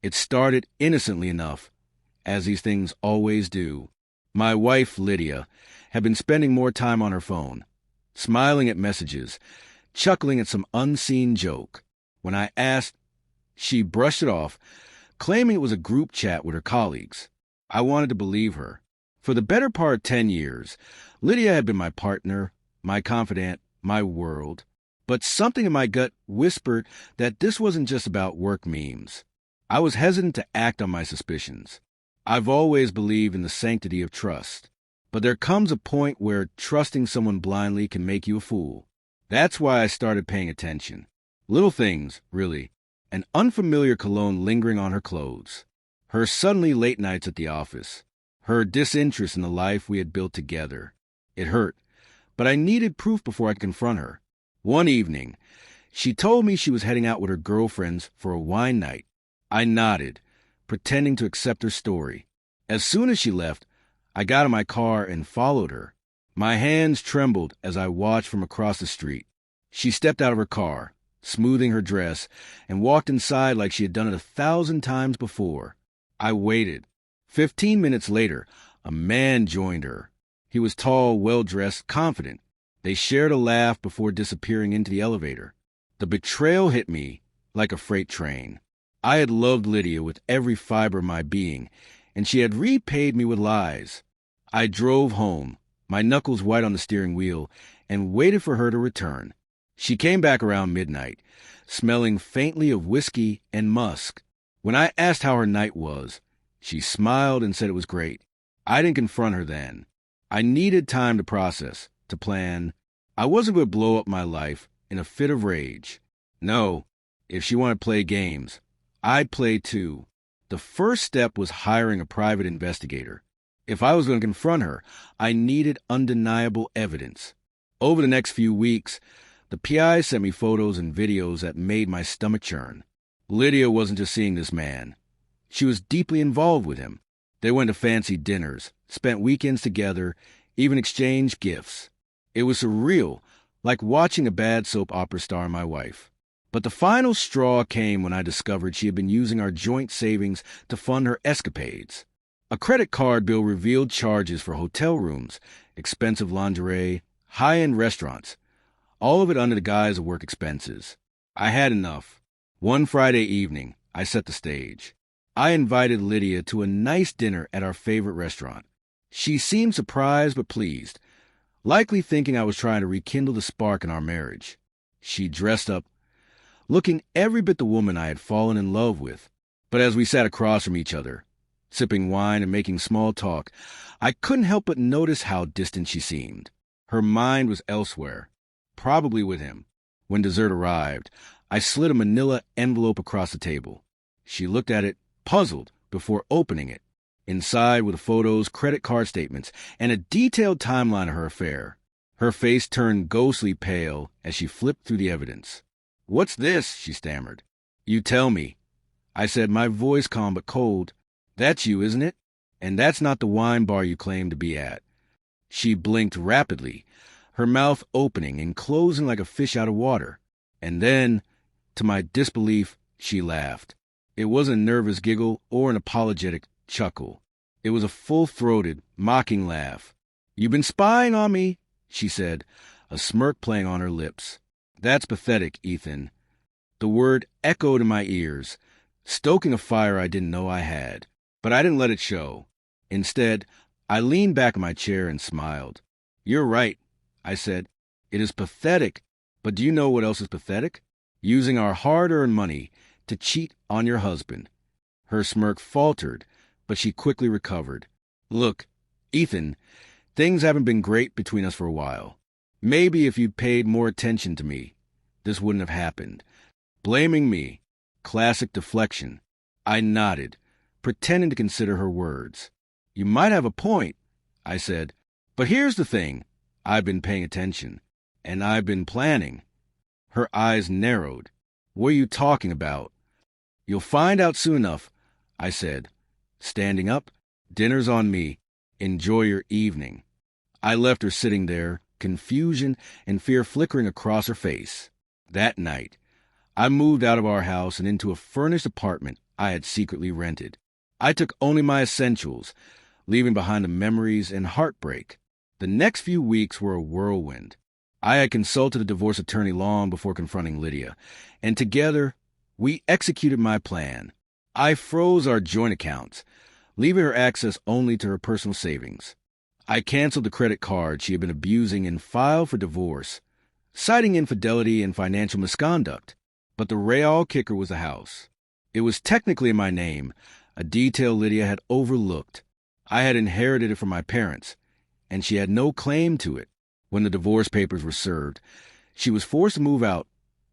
It started innocently enough, as these things always do. My wife, Lydia, had been spending more time on her phone, smiling at messages, chuckling at some unseen joke. When I asked, she brushed it off, claiming it was a group chat with her colleagues. I wanted to believe her. For the better part of 10 years, Lydia had been my partner, my confidant, my world. But something in my gut whispered that this wasn't just about work memes. I was hesitant to act on my suspicions. I've always believed in the sanctity of trust. But there comes a point where trusting someone blindly can make you a fool. That's why I started paying attention. Little things, really. An unfamiliar cologne lingering on her clothes. Her suddenly late nights at the office. Her disinterest in the life we had built together. It hurt, but I needed proof before I could confront her. One evening, she told me she was heading out with her girlfriends for a wine night. I nodded, pretending to accept her story. As soon as she left, I got in my car and followed her. My hands trembled as I watched from across the street. She stepped out of her car, smoothing her dress, and walked inside like she had done it 1,000 times before. I waited. 15 minutes later, a man joined her. He was tall, well-dressed, confident. They shared a laugh before disappearing into the elevator. The betrayal hit me like a freight train. I had loved Lydia with every fiber of my being, and she had repaid me with lies. I drove home, my knuckles white on the steering wheel, and waited for her to return. She came back around midnight, smelling faintly of whiskey and musk. When I asked how her night was, she smiled and said it was great. I didn't confront her then. I needed time to process, to plan. I wasn't going to blow up my life in a fit of rage. No, if she wanted to play games, I'd play too. The first step was hiring a private investigator. If I was going to confront her, I needed undeniable evidence. Over the next few weeks, the PI sent me photos and videos that made my stomach churn. Lydia wasn't just seeing this man. She was deeply involved with him. They went to fancy dinners, spent weekends together, even exchanged gifts. It was surreal, like watching a bad soap opera star and my wife. But the final straw came when I discovered she had been using our joint savings to fund her escapades. A credit card bill revealed charges for hotel rooms, expensive lingerie, high-end restaurants, all of it under the guise of work expenses. I had enough. One Friday evening, I set the stage. I invited Lydia to a nice dinner at our favorite restaurant. She seemed surprised but pleased, likely thinking I was trying to rekindle the spark in our marriage. She dressed up, looking every bit the woman I had fallen in love with. But as we sat across from each other, sipping wine and making small talk, I couldn't help but notice how distant she seemed. Her mind was elsewhere, probably with him. When dessert arrived, I slid a manila envelope across the table. She looked at it, puzzled, before opening it. Inside were the photos, credit card statements, and a detailed timeline of her affair. Her face turned ghostly pale as she flipped through the evidence. "What's this?" she stammered. "You tell me." I said, my voice calm but cold. "That's you, isn't it? And that's not the wine bar you claim to be at." She blinked rapidly, her mouth opening and closing like a fish out of water. And then, to my disbelief, she laughed. It wasn't a nervous giggle or an apologetic chuckle. It was a full-throated, mocking laugh. "You've been spying on me," she said, a smirk playing on her lips. "That's pathetic, Ethan." The word echoed in my ears, stoking a fire I didn't know I had. But I didn't let it show. Instead, I leaned back in my chair and smiled. "You're right," I said. "It is pathetic. But do you know what else is pathetic? Using our hard-earned money to cheat on your husband." Her smirk faltered, but she quickly recovered. "Look, Ethan, things haven't been great between us for a while. Maybe if you'd paid more attention to me, this wouldn't have happened." Blaming me. Classic deflection. I nodded, pretending to consider her words. "You might have a point," I said. "But here's the thing. I've been paying attention. And I've been planning." Her eyes narrowed. "What are you talking about?" "You'll find out soon enough," I said. Standing up, "Dinner's on me. Enjoy your evening." I left her sitting there, confusion and fear flickering across her face. That night, I moved out of our house and into a furnished apartment I had secretly rented. I took only my essentials, leaving behind the memories and heartbreak. The next few weeks were a whirlwind. I had consulted a divorce attorney long before confronting Lydia, and together, we executed my plan. I froze our joint accounts, leaving her access only to her personal savings. I canceled the credit card she had been abusing and filed for divorce, citing infidelity and financial misconduct. But the real kicker was the house. It was technically in my name, a detail Lydia had overlooked. I had inherited it from my parents, and she had no claim to it. When the divorce papers were served, she was forced to move out,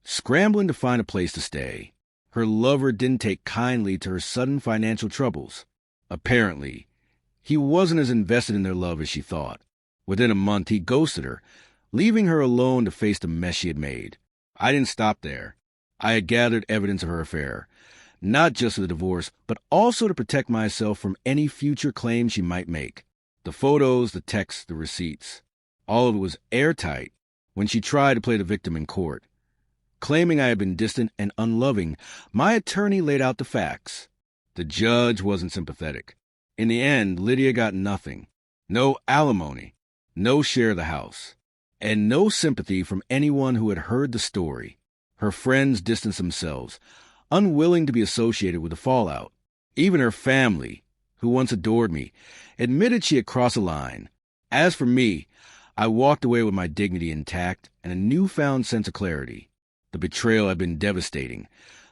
scrambling to find a place to stay. Her lover didn't take kindly to her sudden financial troubles. Apparently, he wasn't as invested in their love as she thought. Within a month, he ghosted her, leaving her alone to face the mess she had made. I didn't stop there. I had gathered evidence of her affair, not just of the divorce, but also to protect myself from any future claims she might make. The photos, the texts, the receipts. All of it was airtight when she tried to play the victim in court. Claiming I had been distant and unloving, my attorney laid out the facts. The judge wasn't sympathetic. In the end, Lydia got nothing. No alimony, no share of the house, and no sympathy from anyone who had heard the story. Her friends distanced themselves, unwilling to be associated with the fallout. Even her family, who once adored me, admitted she had crossed a line. As for me, I walked away with my dignity intact and a newfound sense of clarity. The betrayal had been devastating,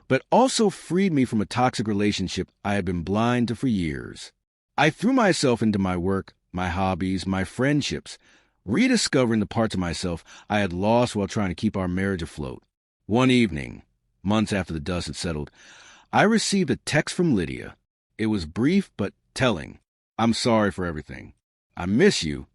but also freed me from a toxic relationship I had been blind to for years. I threw myself into my work, my hobbies, my friendships, rediscovering the parts of myself I had lost while trying to keep our marriage afloat. One evening, months after the dust had settled, I received a text from Lydia. It was brief but telling. "I'm sorry for everything. I miss you."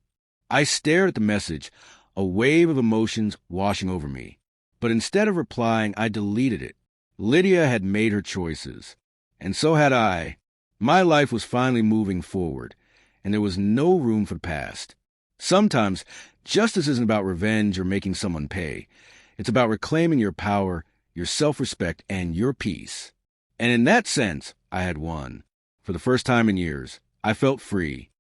I stared at the message, a wave of emotions washing over me. But instead of replying, I deleted it. Lydia had made her choices, and so had I. My life was finally moving forward, and there was no room for the past. Sometimes, justice isn't about revenge or making someone pay. It's about reclaiming your power, your self-respect, and your peace. And in that sense, I had won. For the first time in years, I felt free.